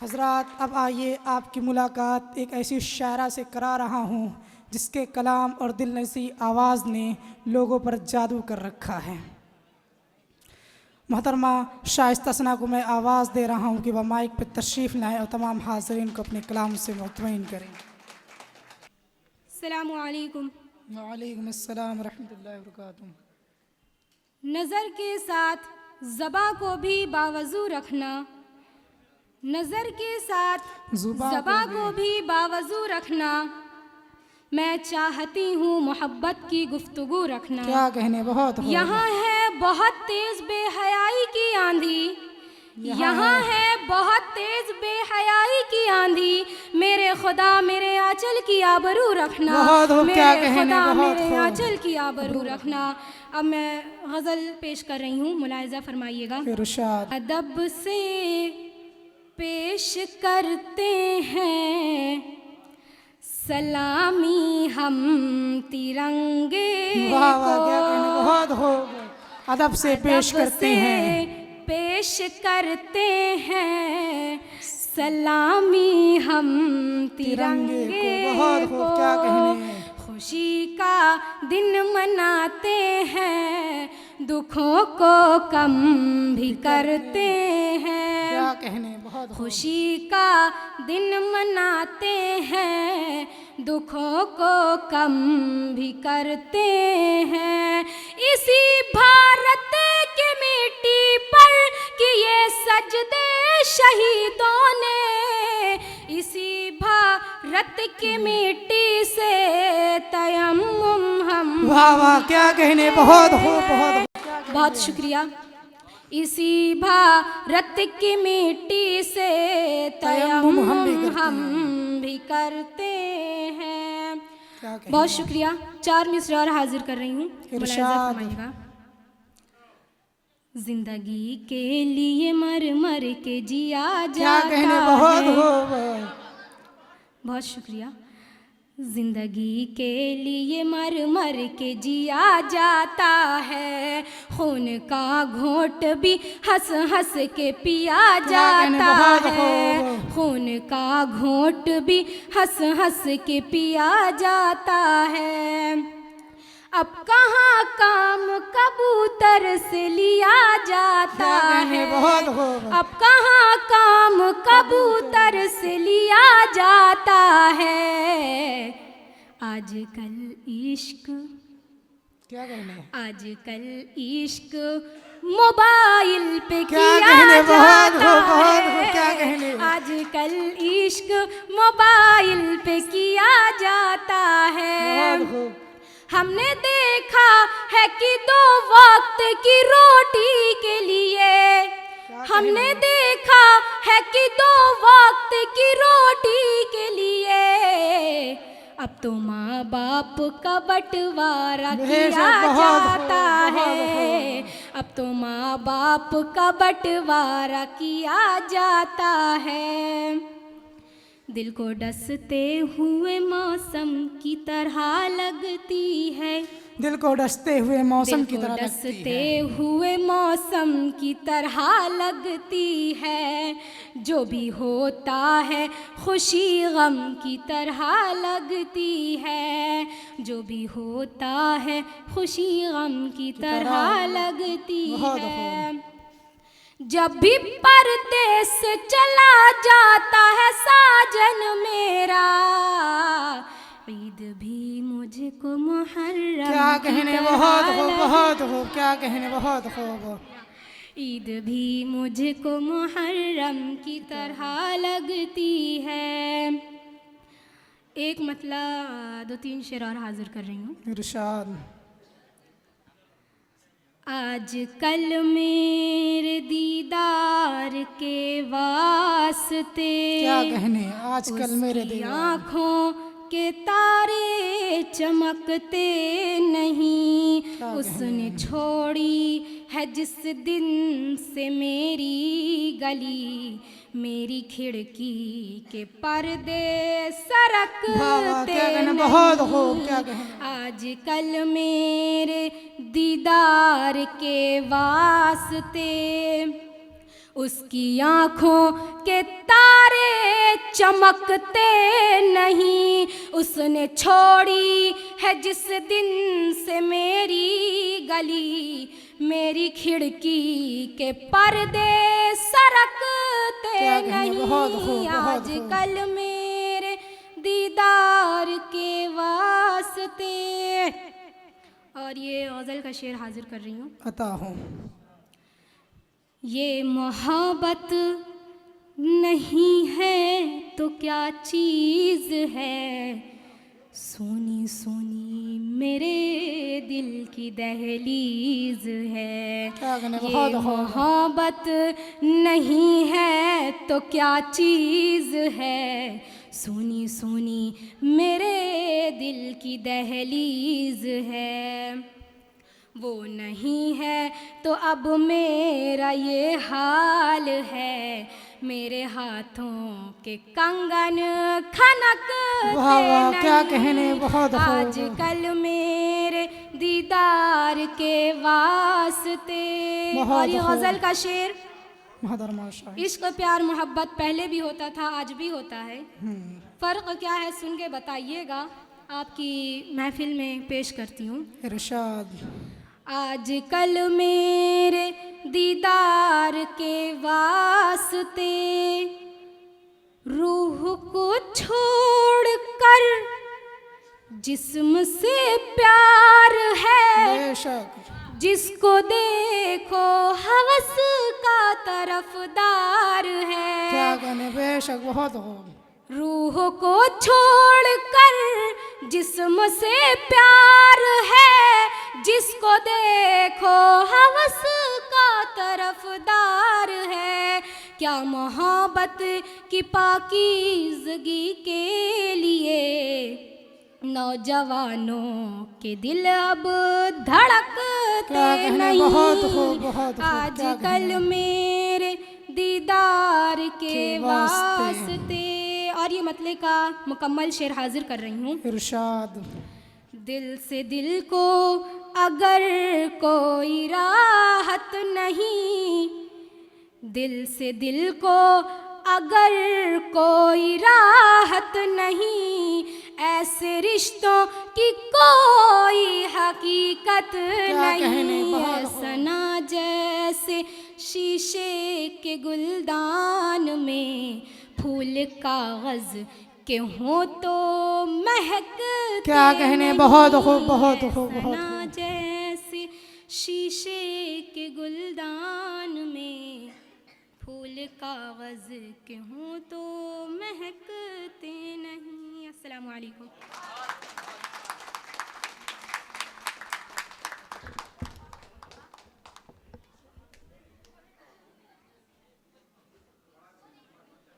हज़रात, अब आइए आपकी मुलाकात एक ऐसी शायरा से करा रहा हूँ जिसके कलाम और दिल नशी आवाज़ ने लोगों पर जादू कर रखा है। मोहतरमा शाइस्ता सना को मैं आवाज़ दे रहा हूँ कि वह माइक पर तशरीफ़ लाएँ और तमाम हाज़रीन को अपने कलाम से मुतमईन करें। अस्सलामु अलैकुम। वालेकुम अस्सलाम व रहमतुल्लाहि व बरकातुहू। नज़र के साथ ज़बां को भी बावजू रखना, नज़र के साथ ज़बां को भी बावजू रखना। मैं चाहती हूँ मोहब्बत की गुफ्तगू रखना। क्या कहने, बहुत हो। यहाँ है बहुत तेज़ बेहयाई की आंधी, यहाँ है बहुत तेज़ बेहयाई की आंधी। मेरे खुदा मेरे आंचल की आबरू रखना, मेरे खुदा मेरे आंचल की आबरू रखना। अब मैं गज़ल पेश कर रही हूँ, मुलाहिज़ा फरमाइएगा। अदब से पेश करते हैं सलामी हम तिरंगे को, बहुत हो। अदब से पेश करते हैं सलामी हम तिरंगे को। क्या कहने, खुशी का दिन मनाते हैं, दुखों को कम भी करते हैं। क्या कहने, बहुत खुशी का दिन मनाते हैं, दुखों को कम भी करते हैं। इसी भारत की मिट्टी पर किए सजदे शहीदों ने, इसी भारत की मिट्टी से तयम्मुम हम। वाह वाह, क्या कहने, बहुत हो, बहुत शुक्रिया। इसी भारत की मिट्टी से तयम्मुम हम भी करते हैं। बहुत शुक्रिया। 4 मिसरे और हाजिर कर रही हूँ, मुलाहिज़ा फरमाइएगा। जिंदगी के लिए मर मर के जिया जाता है। बहुत शुक्रिया। जिंदगी के लिए मर मर के जिया जाता है, खून का घोंट भी हंस हंस के पिया जाता है, खून का घोंट भी हंस हंस के पिया जाता है। अब कहाँ काम कबूतर से लिया जाता है, अब कहाँ काम कबूतर से लिया जाता है। आजकल इश्क, क्या कहने, आजकल इश्क मोबाइल पे किया जाता है, आजकल इश्क मोबाइल पे किया जाता है। हमने देखा है कि 2 वक्त की रोटी के लिए, हमने देखा है कि 2 वक्त की रोटी के लिए अब तो माँ बाप का बंटवारा किया जाता है, अब तो माँ बाप का बंटवारा किया जाता है। दिल को डसते हुए मौसम की तरह लगती है, दिल को डसते हुए मौसम की तरह डसते हुए मौसम की तरह लगती है। जो भी होता है खुशी गम की तरह लगती है, जो भी होता है खुशी गम की तरह लगती है। जब भी परदेस से चला जाता है साजन मेरा, ईद भी मुझको मुहर्रम, क्या कहने, बहुत हो, क्या कहने, बहुत हो। ईद भी मुझको मुहर्रम की तरह लगती है। एक मतलब 2-3 शेर और हाजिर कर रही हूँ। इरशाद। आज कल मेरे दीदार के वास्ते, क्या कहने, आजकल मेरे आँखों के तारे चमकते नहीं, उसने छोड़ी है जिस दिन से मेरी गली, मेरी खिड़की के पर्दे सरकते नहीं। आजकल मेरे दीदार के वास्ते उसकी आँखों के तारे चमकते नहीं। उसने छोड़ी है जिस दिन से मेरी गली, मेरी खिड़की के पर्दे सरकते नहीं। आजकल मेरे दीदार के वास्ते। और ये गज़ल का शेर हाजिर कर रही हूँ। अता हूँ। ये मोहब्बत नहीं है तो क्या चीज़ है, सोनी सोनी मेरे दिल की दहलीज है। ये मोहब्बत नहीं है तो क्या चीज़ है, सोनी सोनी मेरे दिल की दहलीज है। वो नहीं है तो अब मेरा ये हाल है, मेरे हाथों के कंगन खनकते नहीं। क्या कहने, बहुत आजकल मेरे दीदार के वास्ते। और ये गज़ल का शेर, इश्क प्यार मोहब्बत पहले भी होता था, आज भी होता है। फ़र्क क्या है सुन के बताइएगा, आपकी महफिल में पेश करती हूँ। इरशाद। आजकल मेरे दीदार के वास्ते रूह को छोड़कर जिस्म से प्यार है। बेशक। जिसको देखो हवस का तरफदार है। क्या कहने, बेशक, बहुत हो। रूह को छोड़कर जिस्म से प्यार है, जिसको देखो हवस का तरफदार है। क्या मोहब्बत की पाकीज़गी के लिए नौजवानों के दिल अब धड़कते नहीं। बहुत आजकल मेरे दीदार के वास्ते। और ये मतले का मुकम्मल शेर हाजिर कर रही हूँ। इरशाद। दिल से दिल को अगर कोई राहत नहीं, दिल से दिल को अगर कोई राहत नहीं, ऐसे रिश्तों की कोई हकीकत नहीं। सना जैसे शीशे के गुलदान में फूल कागज के हों तो महकते। क्या कहने, बहुत खूब, बहुत खूब। सना जैसे शीशे के गुलदान में फूल कागज के हों तो महकते नहीं। अस्सलामु अलैकुम।